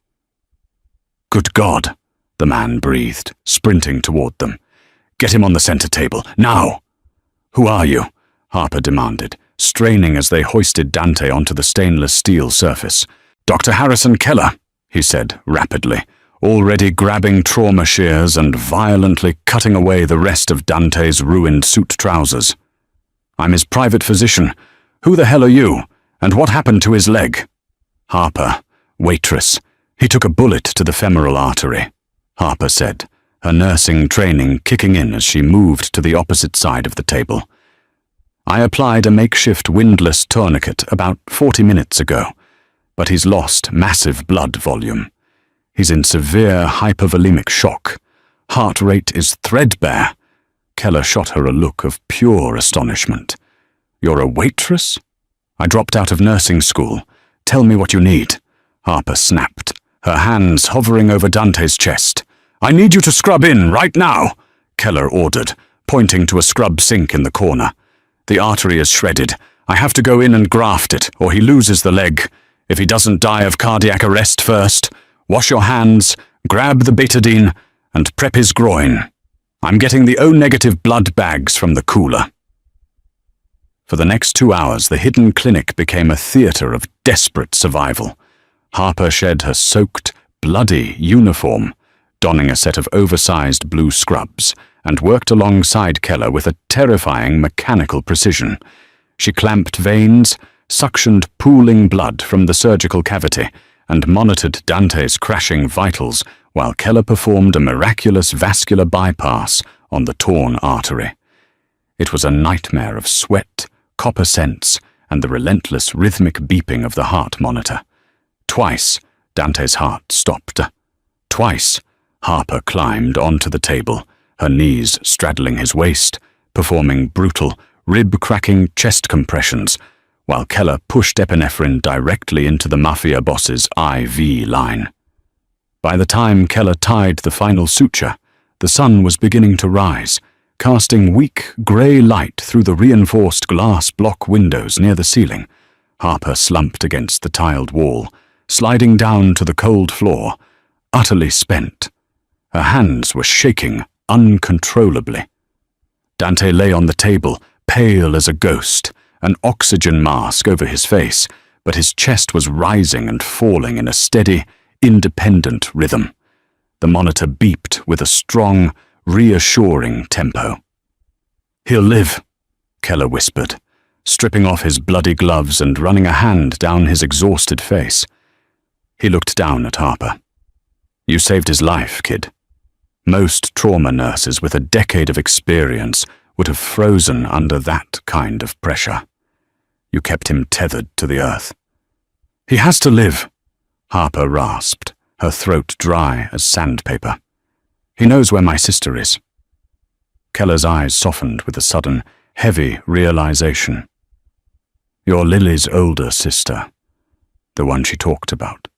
"Good God," the man breathed, sprinting toward them. "Get him on the centre table, now!" "Who are you?" Harper demanded, straining as they hoisted Dante onto the stainless steel surface. "Dr. Harrison Keller," he said rapidly, already grabbing trauma shears and violently cutting away the rest of Dante's ruined suit trousers. "I'm his private physician. Who the hell are you? And what happened to his leg?" "Harper, Waitress. He took a bullet to the femoral artery," Harper said, her nursing training kicking in as she moved to the opposite side of the table. "I applied a makeshift windlass tourniquet about 40 minutes ago, but he's lost massive blood volume. He's in severe hypovolemic shock. Heart rate is threadbare." Keller shot her a look of pure astonishment. "You're a waitress?" "I dropped out of nursing school. Tell me what you need," Harper snapped, her hands hovering over Dante's chest. "I need you to scrub in right now," Keller ordered, pointing to a scrub sink in the corner. "The artery is shredded. I have to go in and graft it, or he loses the leg. If he doesn't die of cardiac arrest first, wash your hands, grab the betadine, and prep his groin. I'm getting the O-negative blood bags from the cooler." For the next 2 hours, the hidden clinic became a theatre of desperate survival. Harper shed her soaked, bloody uniform, donning a set of oversized blue scrubs, and worked alongside Keller with a terrifying mechanical precision. She clamped veins, suctioned pooling blood from the surgical cavity, and monitored Dante's crashing vitals while Keller performed a miraculous vascular bypass on the torn artery. It was a nightmare of sweat, copper scents, and the relentless rhythmic beeping of the heart monitor. Twice, Dante's heart stopped. Twice, Harper climbed onto the table, her knees straddling his waist, performing brutal, rib-cracking chest compressions, while Keller pushed epinephrine directly into the mafia boss's IV line. By the time Keller tied the final suture, the sun was beginning to rise, casting weak, grey light through the reinforced glass block windows near the ceiling. Harper slumped against the tiled wall, sliding down to the cold floor, utterly spent. Her hands were shaking uncontrollably. Dante lay on the table, pale as a ghost, an oxygen mask over his face, but his chest was rising and falling in a steady, independent rhythm. The monitor beeped with a strong, reassuring tempo. "He'll live," Keller whispered, stripping off his bloody gloves and running a hand down his exhausted face. He looked down at Harper. "You saved his life, kid. Most trauma nurses with a decade of experience would have frozen under that kind of pressure. You kept him tethered to the earth." "He has to live," Harper rasped, her throat dry as sandpaper. "He knows where my sister is." Keller's eyes softened with a sudden, heavy realization. "You're Lily's older sister, the one she talked about."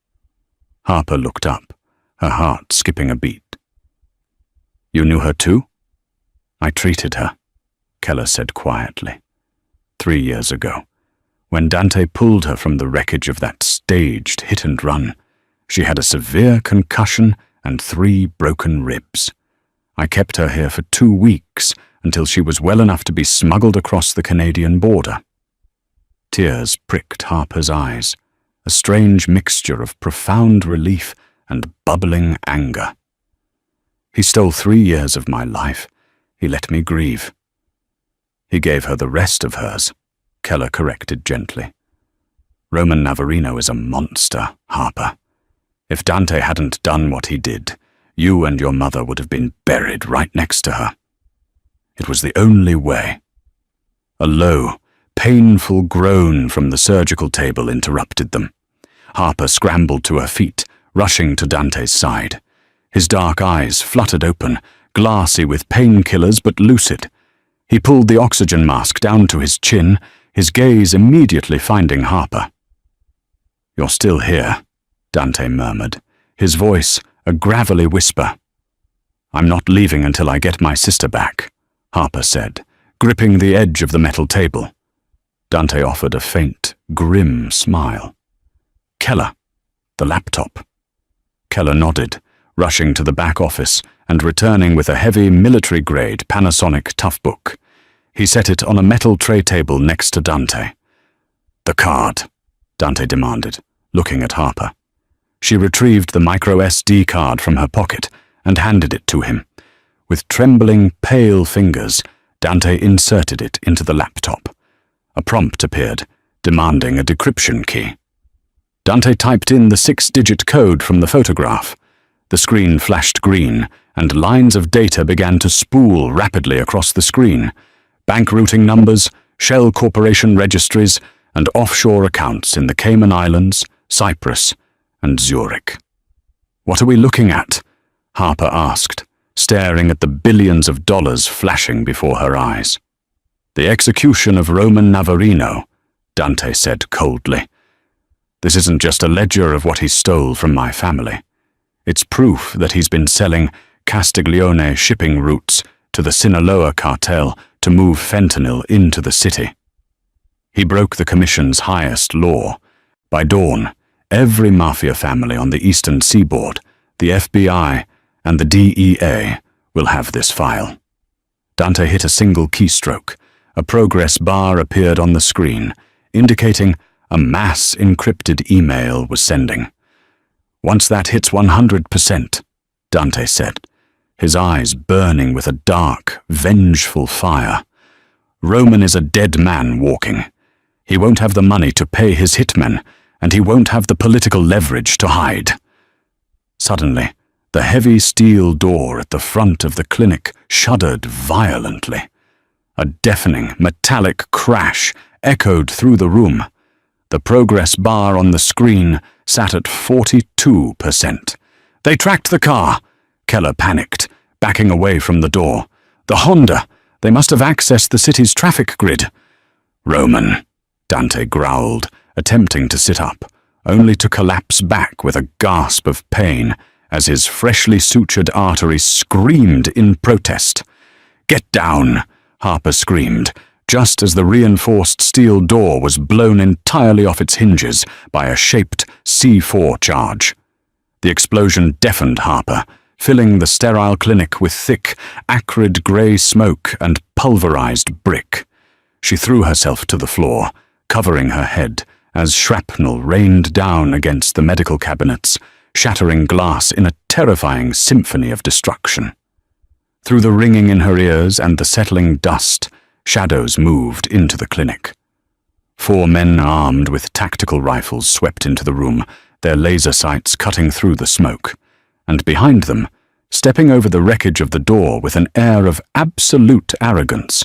Harper looked up, her heart skipping a beat. "You knew her too?" "I treated her," Keller said quietly. 3 years ago, when Dante pulled her from the wreckage of that staged hit-and-run, she had a severe concussion and 3 broken ribs. I kept her here for 2 weeks until she was well enough to be smuggled across the Canadian border. Tears pricked Harper's eyes, a strange mixture of profound relief and bubbling anger. "He stole 3 years of my life. He let me grieve." "He gave her the rest of hers," Keller corrected gently. "Roman Navarino is a monster, Harper. If Dante hadn't done what he did, you and your mother would have been buried right next to her. It was the only way." A low, painful groan from the surgical table interrupted them. Harper scrambled to her feet, rushing to Dante's side. His dark eyes fluttered open, glassy with painkillers but lucid. He pulled the oxygen mask down to his chin, his gaze immediately finding Harper. "You're still here," Dante murmured, his voice a gravelly whisper. "I'm not leaving until I get my sister back," Harper said, gripping the edge of the metal table. Dante offered a faint, grim smile. "Keller, the laptop." Keller nodded, rushing to the back office and returning with a heavy military-grade Panasonic Toughbook. He set it on a metal tray table next to Dante. "The card," Dante demanded, looking at Harper. She retrieved the micro SD card from her pocket and handed it to him. With trembling, pale fingers, Dante inserted it into the laptop. A prompt appeared, demanding a decryption key. Dante typed in the 6-digit code from the photograph. The screen flashed green, and lines of data began to spool rapidly across the screen. Bank routing numbers, Shell Corporation registries, and offshore accounts in the Cayman Islands, Cyprus, and Zurich. "What are we looking at?" Harper asked, staring at the billions of dollars flashing before her eyes. "The execution of Roman Navarino," Dante said coldly. "This isn't just a ledger of what he stole from my family. It's proof that he's been selling Castiglione shipping routes to the Sinaloa cartel to move fentanyl into the city. He broke the Commission's highest law. By dawn, every mafia family on the eastern seaboard, the FBI, and the DEA will have this file." Dante hit a single keystroke. A progress bar appeared on the screen, indicating a mass encrypted email was sending. "Once that hits 100%, Dante said, his eyes burning with a dark, vengeful fire. "Roman is a dead man walking. He won't have the money to pay his hitmen, and he won't have the political leverage to hide." Suddenly, the heavy steel door at the front of the clinic shuddered violently. A deafening, metallic crash echoed through the room. The progress bar on the screen sat at 42%. "They tracked the car," Keller panicked, backing away from the door. "The Honda! They must have accessed the city's traffic grid." "Roman," Dante growled, attempting to sit up, only to collapse back with a gasp of pain as his freshly sutured artery screamed in protest. "Get down!" Harper screamed, just as the reinforced steel door was blown entirely off its hinges by a shaped C4 charge. The explosion deafened Harper, filling the sterile clinic with thick, acrid grey smoke and pulverized brick. She threw herself to the floor, covering her head, as shrapnel rained down against the medical cabinets, shattering glass in a terrifying symphony of destruction. Through the ringing in her ears and the settling dust, shadows moved into the clinic. 4 men armed with tactical rifles swept into the room, their laser sights cutting through the smoke. And behind them, stepping over the wreckage of the door with an air of absolute arrogance,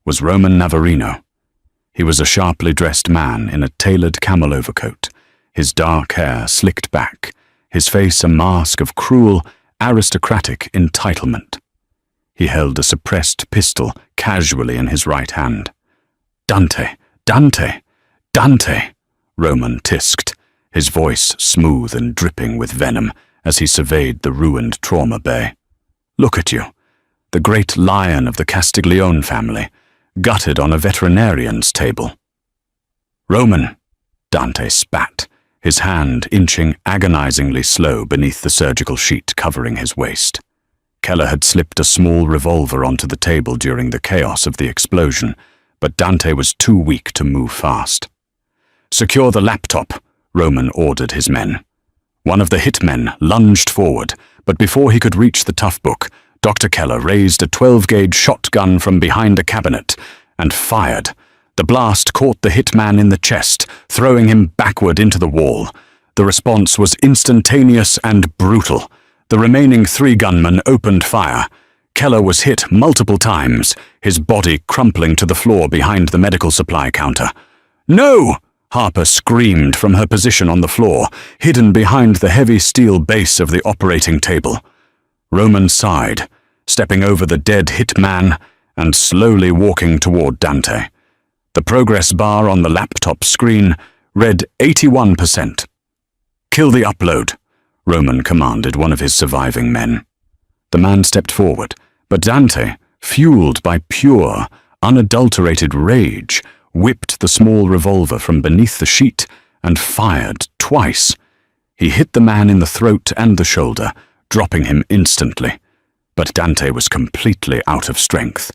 was Roman Navarino. He was a sharply dressed man in a tailored camel overcoat, his dark hair slicked back, his face a mask of cruel, aristocratic entitlement. He held a suppressed pistol casually in his right hand. "Dante! Dante! Dante!" Roman tisked, his voice smooth and dripping with venom as he surveyed the ruined trauma bay. "Look at you, the great lion of the Castiglione family, gutted on a veterinarian's table." "Roman!" Dante spat, his hand inching agonizingly slow beneath the surgical sheet covering his waist. Keller had slipped a small revolver onto the table during the chaos of the explosion, but Dante was too weak to move fast. "Secure the laptop," Roman ordered his men. One of the hitmen lunged forward, but before he could reach the Toughbook, Dr. Keller raised a 12-gauge shotgun from behind a cabinet and fired. The blast caught the hitman in the chest, throwing him backward into the wall. The response was instantaneous and brutal. The remaining 3 gunmen opened fire. Keller was hit multiple times, his body crumpling to the floor behind the medical supply counter. "No!" Harper screamed from her position on the floor, hidden behind the heavy steel base of the operating table. Roman sighed, stepping over the dead hitman and slowly walking toward Dante. The progress bar on the laptop screen read 81%. "Kill the upload," Roman commanded one of his surviving men. The man stepped forward, but Dante, fueled by pure, unadulterated rage, whipped the small revolver from beneath the sheet and fired twice. He hit the man in the throat and the shoulder, dropping him instantly. But Dante was completely out of strength.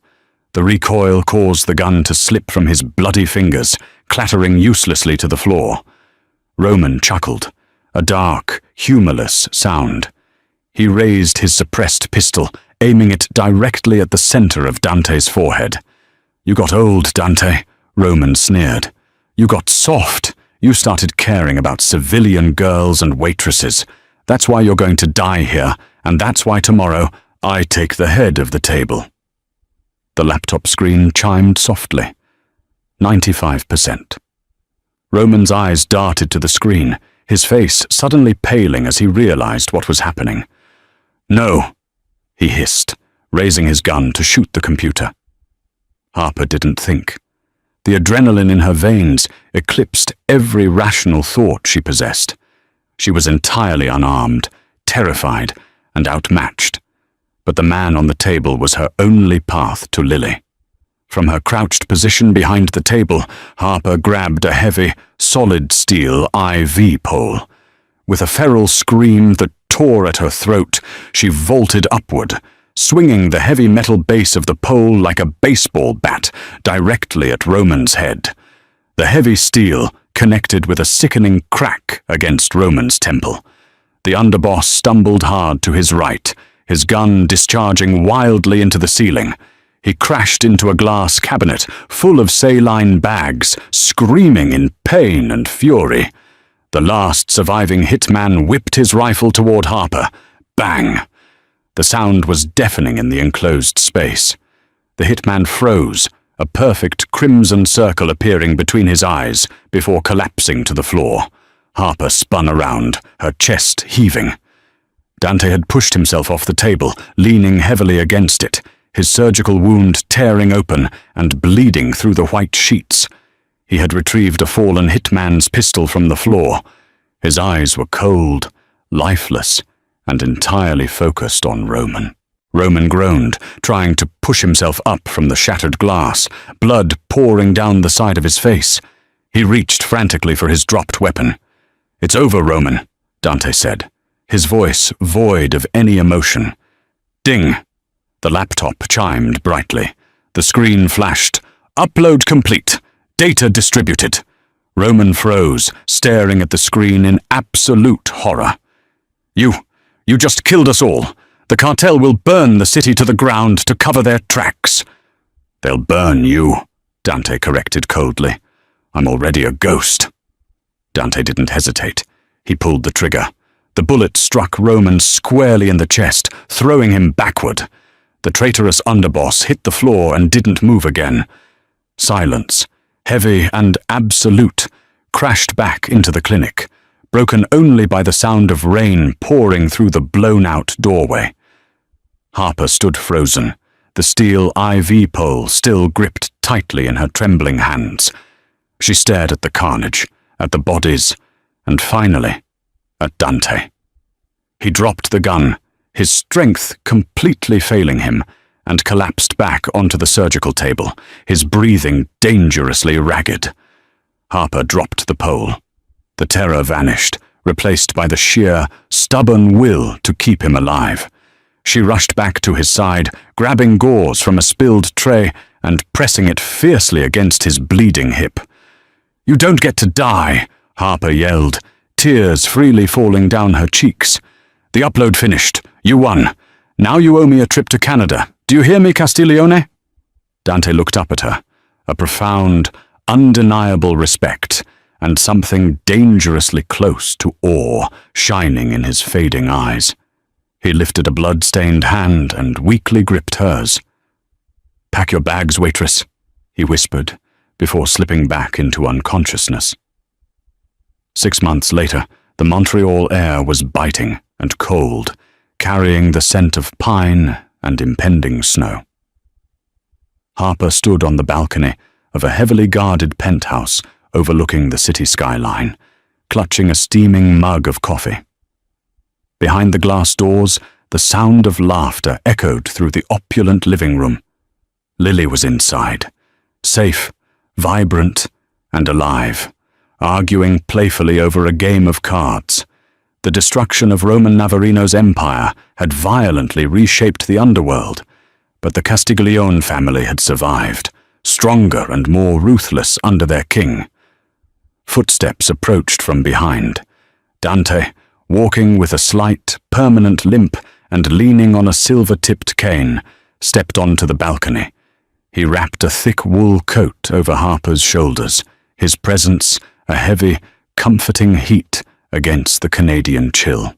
The recoil caused the gun to slip from his bloody fingers, clattering uselessly to the floor. Roman chuckled, a dark, humorless sound. He raised his suppressed pistol, aiming it directly at the center of Dante's forehead. "You got old, Dante," Roman sneered. "You got soft. You started caring about civilian girls and waitresses. That's why you're going to die here, and that's why tomorrow I take the head of the table." The laptop screen chimed softly. 95%. Roman's eyes darted to the screen, his face suddenly paling as he realized what was happening. "No," he hissed, raising his gun to shoot the computer. Harper didn't think. The adrenaline in her veins eclipsed every rational thought she possessed. She was entirely unarmed, terrified, and outmatched. But the man on the table was her only path to Lily. From her crouched position behind the table, Harper grabbed a heavy, solid steel IV pole. With a feral scream that tore at her throat, she vaulted upward, swinging the heavy metal base of the pole like a baseball bat directly at Roman's head. The heavy steel connected with a sickening crack against Roman's temple. The underboss stumbled hard to his right, his gun discharging wildly into the ceiling. He crashed into a glass cabinet full of saline bags, screaming in pain and fury. The last surviving hitman whipped his rifle toward Harper. Bang! The sound was deafening in the enclosed space. The hitman froze, a perfect crimson circle appearing between his eyes before collapsing to the floor. Harper spun around, her chest heaving. Dante had pushed himself off the table, leaning heavily against it, his surgical wound tearing open and bleeding through the white sheets. He had retrieved a fallen hitman's pistol from the floor. His eyes were cold, lifeless, and entirely focused on Roman. Roman groaned, trying to push himself up from the shattered glass, blood pouring down the side of his face. He reached frantically for his dropped weapon. "It's over, Roman," Dante said, his voice void of any emotion. Ding! The laptop chimed brightly. The screen flashed. "Upload complete. Data distributed." Roman froze, staring at the screen in absolute horror. You just killed us all. The cartel will burn the city to the ground to cover their tracks." "They'll burn you," Dante corrected coldly. "I'm already a ghost." Dante didn't hesitate. He pulled the trigger. The bullet struck Roman squarely in the chest, throwing him backward. The traitorous underboss hit the floor and didn't move again. Silence, heavy and absolute, crashed back into the clinic, broken only by the sound of rain pouring through the blown-out doorway. Harper stood frozen, the steel IV pole still gripped tightly in her trembling hands. She stared at the carnage, at the bodies, and finally, at Dante. He dropped the gun, his strength completely failing him, and collapsed back onto the surgical table, his breathing dangerously ragged. Harper dropped the pole. The terror vanished, replaced by the sheer, stubborn will to keep him alive. She rushed back to his side, grabbing gauze from a spilled tray and pressing it fiercely against his bleeding hip. "You don't get to die," Harper yelled, tears freely falling down her cheeks. "The upload finished. You won. Now you owe me a trip to Canada. Do you hear me, Castiglione?" Dante looked up at her, a profound, undeniable respect, and something dangerously close to awe shining in his fading eyes. He lifted a blood-stained hand and weakly gripped hers. "Pack your bags, waitress," he whispered, before slipping back into unconsciousness. 6 months later, the Montreal air was biting and cold, carrying the scent of pine and impending snow. Harper stood on the balcony of a heavily guarded penthouse overlooking the city skyline, clutching a steaming mug of coffee. Behind the glass doors, the sound of laughter echoed through the opulent living room. Lily was inside, safe, vibrant, and alive, arguing playfully over a game of cards. The destruction of Roman Navarino's empire had violently reshaped the underworld, but the Castiglione family had survived, stronger and more ruthless under their king. Footsteps approached from behind. Dante, walking with a slight, permanent limp and leaning on a silver-tipped cane, stepped onto the balcony. He wrapped a thick wool coat over Harper's shoulders, his presence a heavy, comforting heat against the Canadian chill.